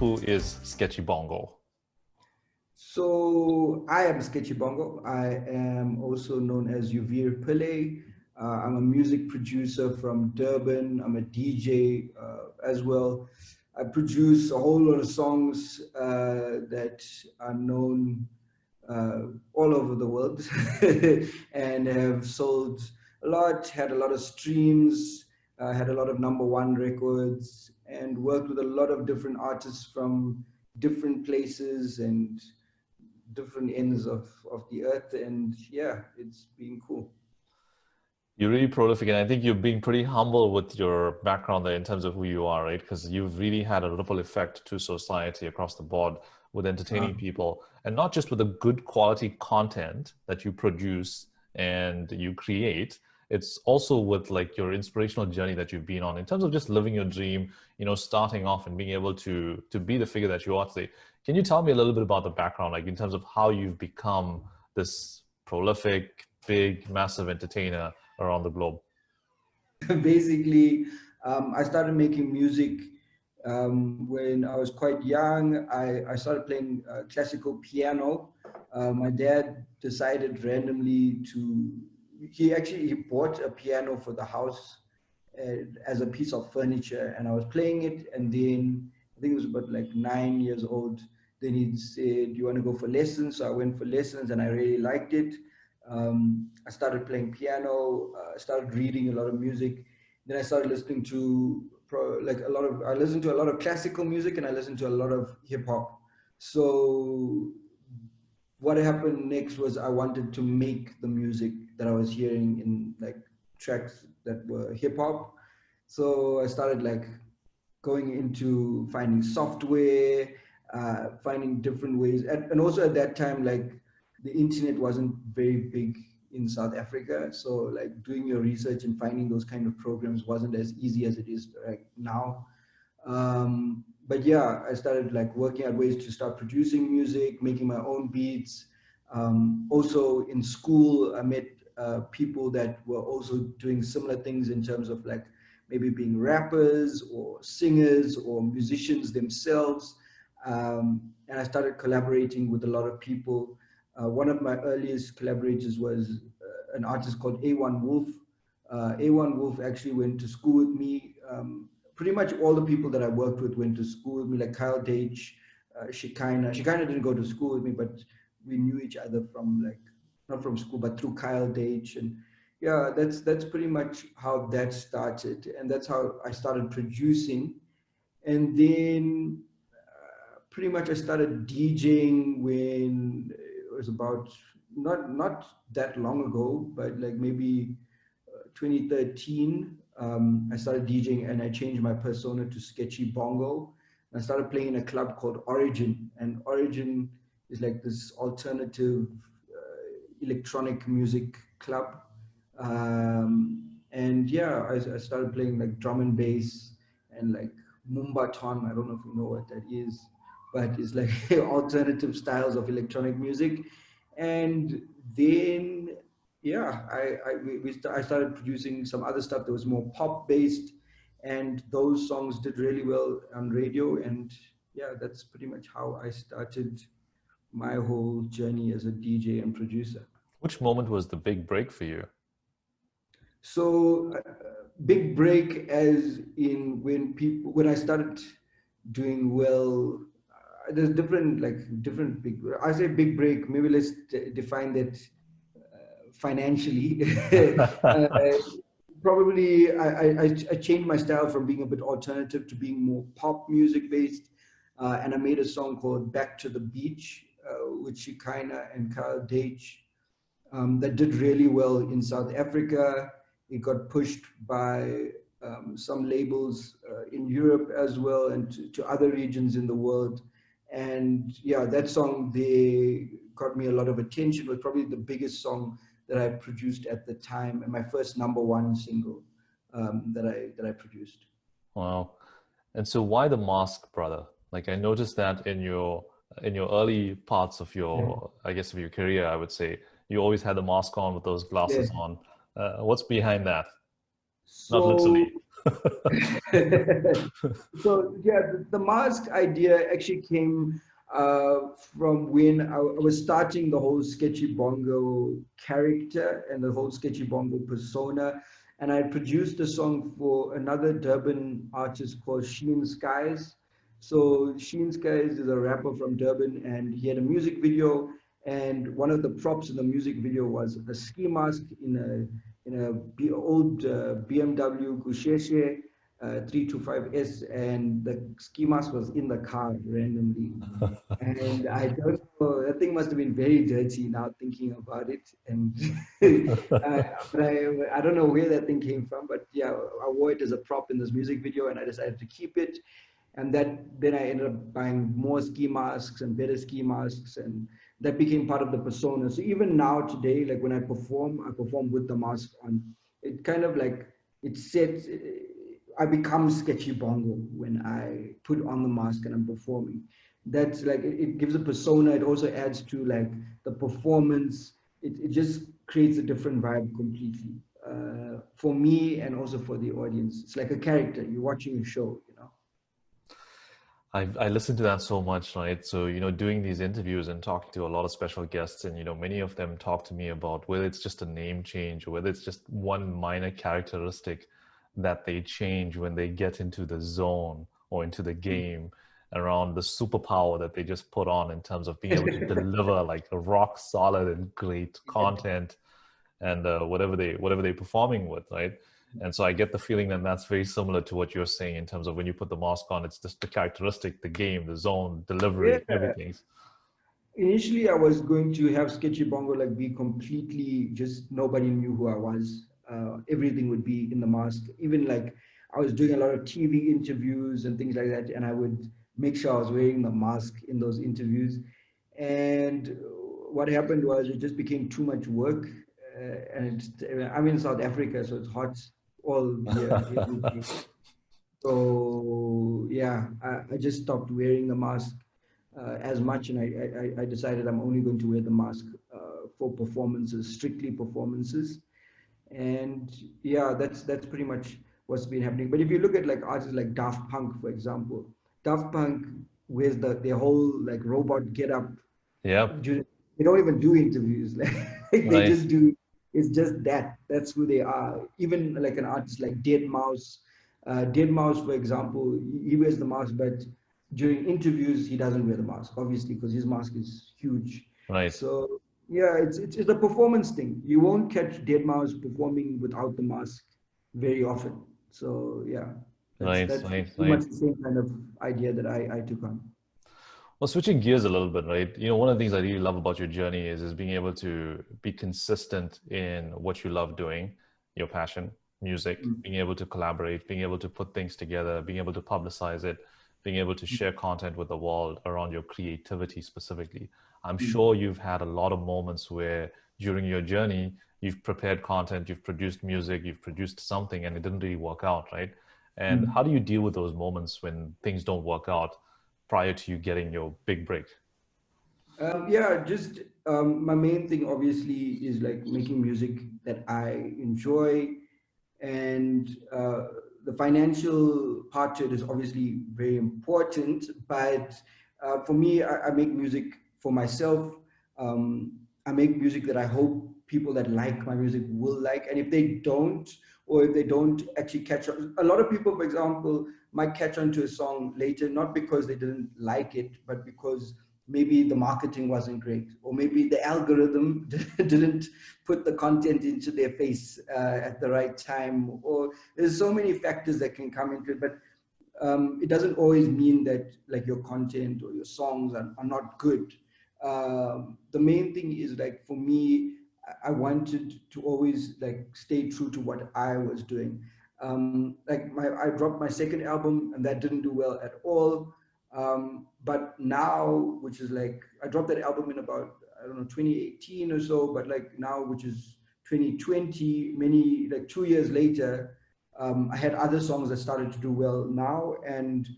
who is Sketchy Bongo? So I am Sketchy Bongo. I am also known as Yuvir Pillay. I'm a music producer from Durban. I'm a DJ as well. I produce a whole lot of songs that are known all over the world and have sold a lot, had a lot of streams, had a lot of number one records, and worked with a lot of different artists from different places and different ends of the earth. And yeah, it's been cool. You're really prolific, and I think you're being pretty humble with your background there in terms of who you are, right? Because you've really had a ripple effect to society across the board with Uh, entertaining people, and not just with the good quality content that you produce and you create. It's also with like your inspirational journey that you've been on in terms of just living your dream, starting off and being able to be the figure that you are today. Can you tell me a little bit about the background, like in terms of how you've become this prolific, big, massive entertainer around the globe? Basically, I started making music when I was quite young. I started playing classical piano. My dad decided randomly to, he bought a piano for the house as a piece of furniture, and I was playing it. And then I think it was about like 9 years old. Then he said, "Do you want to go for lessons?" So I went for lessons, and I really liked it. I started playing piano, started reading a lot of music. Then I started listening to I listened to a lot of classical music, and I listened to a lot of hip hop. So what happened next was I wanted to make the music that I was hearing in like tracks that were hip hop. So I started like going into finding software, finding different ways. And also at that time, like the internet wasn't very big in South Africa. So like doing your research and finding those kind of programs wasn't as easy as it is right now. But yeah, I started like working out ways to start producing music, making my own beats. Also in school, I met people that were also doing similar things in terms of like maybe being rappers or singers or musicians themselves. And I started collaborating with a lot of people. One of my earliest collaborators was an artist called A1 Wolf. A1 Wolf actually went to school with me. Pretty much all the people that I worked with went to school with me, like Kyle Dage, Shekinah. Shekinah didn't go to school with me, but we knew each other from like, not from school, but through Kyle Dage. And yeah, that's pretty much how that started. And that's how I started producing. And then pretty much I started DJing when it was about not that long ago, but like maybe 2013. I started DJing and I changed my persona to Sketchy Bongo. I started playing in a club called Origin, and Origin is like this alternative electronic music club. And yeah, I started playing like drum and bass and like Mumbaton. I don't know if you know what that is, but it's like alternative styles of electronic music. And then yeah, I started producing some other stuff that was more pop based, and those songs did really well on radio. And yeah, that's pretty much how I started my whole journey as a DJ and producer. Which moment was the big break for you? So big break as in when I started doing well. There's different big. I say big break. Maybe let's define that financially. uh, Probably I changed my style from being a bit alternative to being more pop music based, and I made a song called "Back to the Beach" with Shekinah and Kyle Dage that did really well in South Africa. It got pushed by some labels in Europe as well, and to other regions in the world. And yeah, that song they got me a lot of attention. It was probably the biggest song that I produced at the time, and my first number one single that I produced. Wow. And so why the mask, brother? Like I noticed that in your early parts of Yeah. your, I guess, of your career, I would say, you always had the mask on with those Yeah. glasses on. What's behind that? Not So literally. So yeah, the mask idea actually came from when I was starting the whole Sketchy Bongo character and the whole Sketchy Bongo persona, and I produced a song for another Durban artist called Sheen Skies. So Sheen Skies is a rapper from Durban, and he had a music video, and one of the props in the music video was a ski mask in a old BMW Gusheshe 325S, and the ski mask was in the car randomly. And I don't know, that thing must have been very dirty now thinking about it. And but I don't know where that thing came from, but yeah, I wore it as a prop in this music video and I decided to keep it. And then I ended up buying more ski masks and better ski masks, and that became part of the persona. So even now today, like when I perform with the mask on. It kind of like it sets. I become Sketchy Bongo when I put on the mask and I'm performing. That's like it gives a persona. It also adds to like the performance. It just creates a different vibe completely for me and also for the audience. It's like a character. You're watching a show, you know. I listen to that so much, right? So, doing these interviews and talking to a lot of special guests, and, many of them talk to me about whether it's just a name change or whether it's just one minor characteristic that they change when they get into the zone or into the game around the superpower that they just put on in terms of being able to deliver like a rock solid and great content and whatever they're performing with, right? And so I get the feeling that that's very similar to what you're saying in terms of when you put the mask on, it's just the characteristic, the game, the zone, delivery, Yeah. everything. Initially, I was going to have Sketchy Bongo like be completely just nobody knew who I was. Everything would be in the mask. Even like I was doing a lot of TV interviews and things like that, and I would make sure I was wearing the mask in those interviews. And what happened was it just became too much work. I'm in South Africa, so it's hot all year, every day. So yeah, I just stopped wearing the mask as much, and I decided I'm only going to wear the mask for performances, strictly performances, and yeah, that's pretty much what's been happening. But if you look at like artists like Daft Punk, for example, Daft Punk wears their whole like robot get up. Yep. They don't even do interviews. Like they Right. just do. It's just that. That's who they are. Even like an artist like Dead Mouse. Dead Mouse, for example, he wears the mask, but during interviews he doesn't wear the mask, obviously, because his mask is huge. Right. So yeah, it's a performance thing. You won't catch Dead Mouse performing without the mask very often. So yeah, Right. that's Right. pretty Right. much the same kind of idea that I took on. Well, switching gears a little bit, right? One of the things I really love about your journey is being able to be consistent in what you love doing, your passion, music, Mm. being able to collaborate, being able to put things together, being able to publicize it, being able to share content with the world around your creativity specifically. I'm Mm. sure you've had a lot of moments where during your journey, you've prepared content, you've produced music, you've produced something, and it didn't really work out, right? And Mm. how do you deal with those moments when things don't work out prior to you getting your big break? Yeah, just my main thing obviously is like making music that I enjoy, and the financial part to it is obviously very important. But for me, I make music for myself. I make music that I hope people that like my music will like, and if they don't, or if they don't actually catch on, a lot of people, for example, might catch on to a song later, not because they didn't like it, but because maybe the marketing wasn't great, or maybe the algorithm didn't put the content into their face at the right time, or there's so many factors that can come into it. But it doesn't always mean that like your content or your songs are not good. The main thing is like for me, I wanted to always like stay true to what I was doing. Like I dropped my second album and that didn't do well at all. But now, which is like I dropped that album in about, I don't know, 2018 or so, but like now, which is 2020, many like 2 years later, I had other songs that started to do well now, and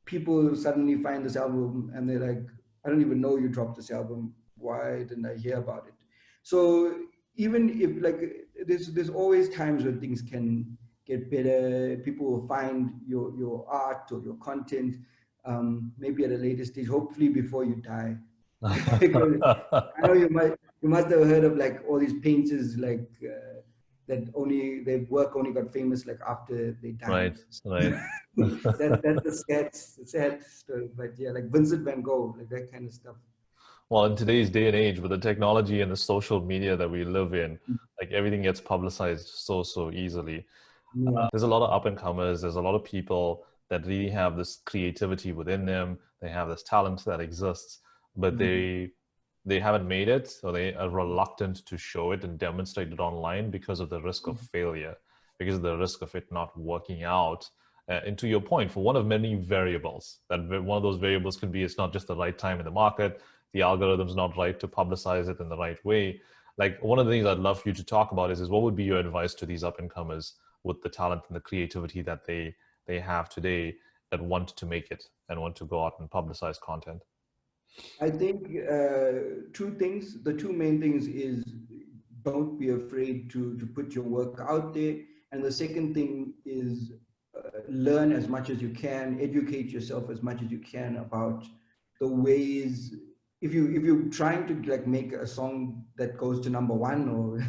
people suddenly find this album and they're like, I don't even know you dropped this album. Why didn't I hear about it? So even if like there's always times when things get better. People will find your art or your content, maybe at a later stage, hopefully before you die. Because I know you must have heard of like all these painters like that only their work only got famous like after they Right, died. right. That's a sad story, but yeah, like Vincent Van Gogh, like that kind of stuff. Well, in today's day and age, with the technology and the social media that we live in, like everything gets publicized so easily. Yeah. There's a lot of up and comers. There's a lot of people that really have this creativity within them. They have this talent that exists, but Mhm. they haven't made it, or they are reluctant to show it and demonstrate it online because of the risk of failure, because of the risk of it not working out. And to your point, for one of many variables, that one of those variables could be it's not just the right time in the market, the algorithm's not right to publicize it in the right way. Like one of the things I'd love for you to talk about is what would be your advice to these up and comers with the talent and the creativity that they have today that want to make it and want to go out and publicize content? I think two things. The two main things is don't be afraid to put your work out there, and the second thing is learn as much as you can, educate yourself as much as you can about the ways. If you're trying to like make a song that goes to number one or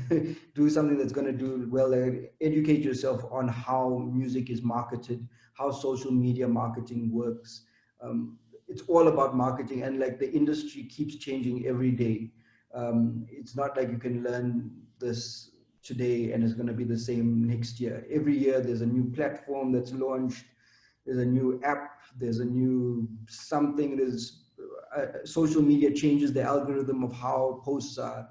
do something that's going to do well, educate yourself on how music is marketed, how social media marketing works. It's all about marketing, and like the industry keeps changing every day. It's not like you can learn this today and it's going to be the same next year. Every year there's a new platform that's launched, there's a new app, there's a new something, there's social media changes the algorithm of how posts are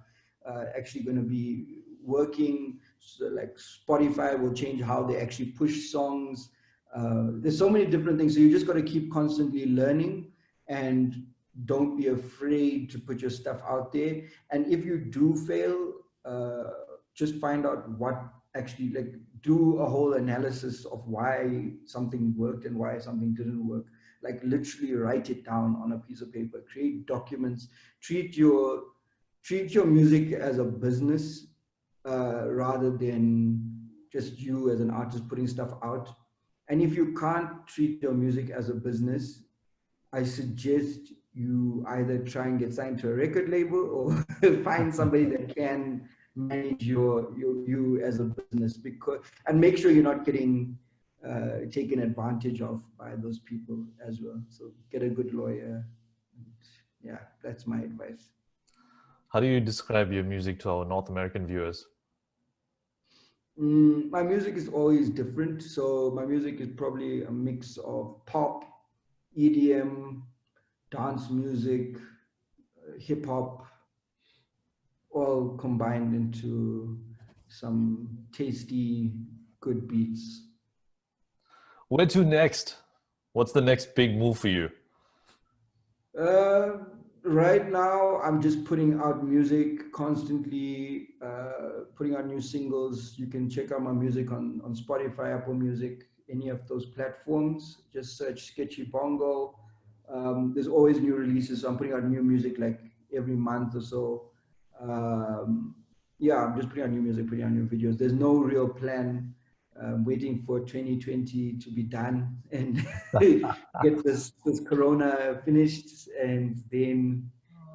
actually going to be working. So like Spotify will change how they actually push songs. There's so many different things, so you just got to keep constantly learning, and don't be afraid to put your stuff out there. And if you do fail, just find out what actually, like, do a whole analysis of why something worked and why something didn't work. Like literally write it down on a piece of paper, create documents, treat your music as a business, rather than just you as an artist putting stuff out. And if you can't treat your music as a business, I suggest you either try and get signed to a record label or find somebody that can manage you as a business, because, and make sure you're not getting taken advantage of by those people as well. So get a good lawyer. Yeah, that's my advice. How do you describe your music to our North American viewers? My music is always different. So my music is probably a mix of pop, EDM, dance music, hip hop, all combined into some tasty, good beats. Where to next? What's the next big move for you? Uh, right now, I'm just putting out music constantly, putting out new singles. You can check out my music on Spotify, Apple Music, any of those platforms. Just search Sketchy Bongo. There's always new releases, so I'm putting out new music like every month or so. Um, yeah, I'm just putting out new music, putting out new videos. There's no real plan. Waiting for 2020 to be done and get this Corona finished, and then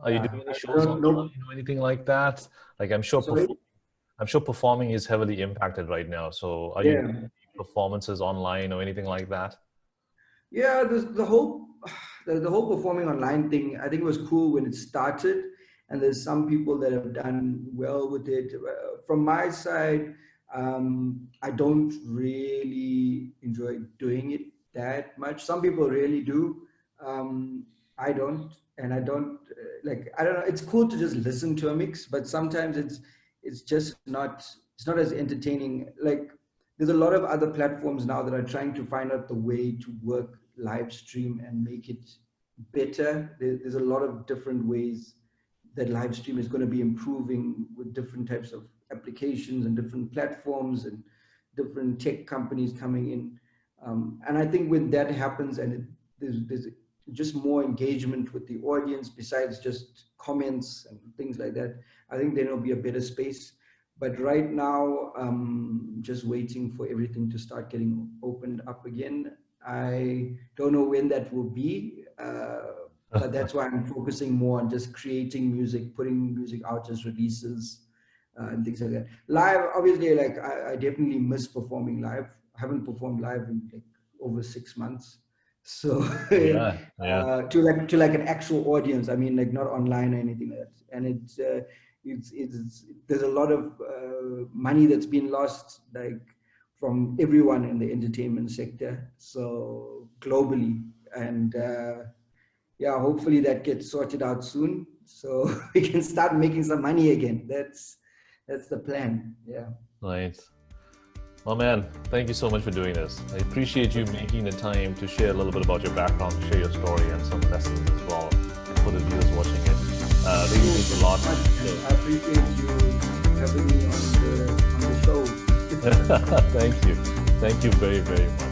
Are you doing any I shows don't know. online or anything like that? Like Sorry. I'm sure performing is heavily impacted right now. So are you doing Yeah, any performances online or anything like that? yeah. The whole the whole performing online thing, I think it was cool when it started, and there's some people that have done well with it. From my side, I don't really enjoy doing it that much. Some people really do. I don't, and I don't like. I don't know. It's cool to just listen to a mix, but sometimes it's just not. It's not as entertaining. Like there's a lot of other platforms now that are trying to find out the way to work live stream and make it better. There's a lot of different ways that live stream is going to be improving with different types of applications and different platforms and different tech companies coming in. And I think when that happens and there's just more engagement with the audience besides just comments and things like that, I think there will be a better space. But right now, just waiting for everything to start getting opened up again. I don't know when that will be, but that's why I'm focusing more on just creating music, putting music out as releases, and things like that. Live, obviously, like I definitely miss performing live. I haven't performed live in like over 6 months. So Yeah, yeah. to like an actual audience. I mean, like not online or anything like that. And it's there's a lot of money that's been lost, like from everyone in the entertainment sector, so globally. And yeah, hopefully that gets sorted out soon, so we can start making some money again. That's the plan. Yeah. Nice. Well, man, thank you so much for doing this. I appreciate you making the time to share a little bit about your background, to share your story and some lessons as well for the viewers watching it. Really means a lot. I appreciate you having me on the show. Thank you. Thank you very, very much.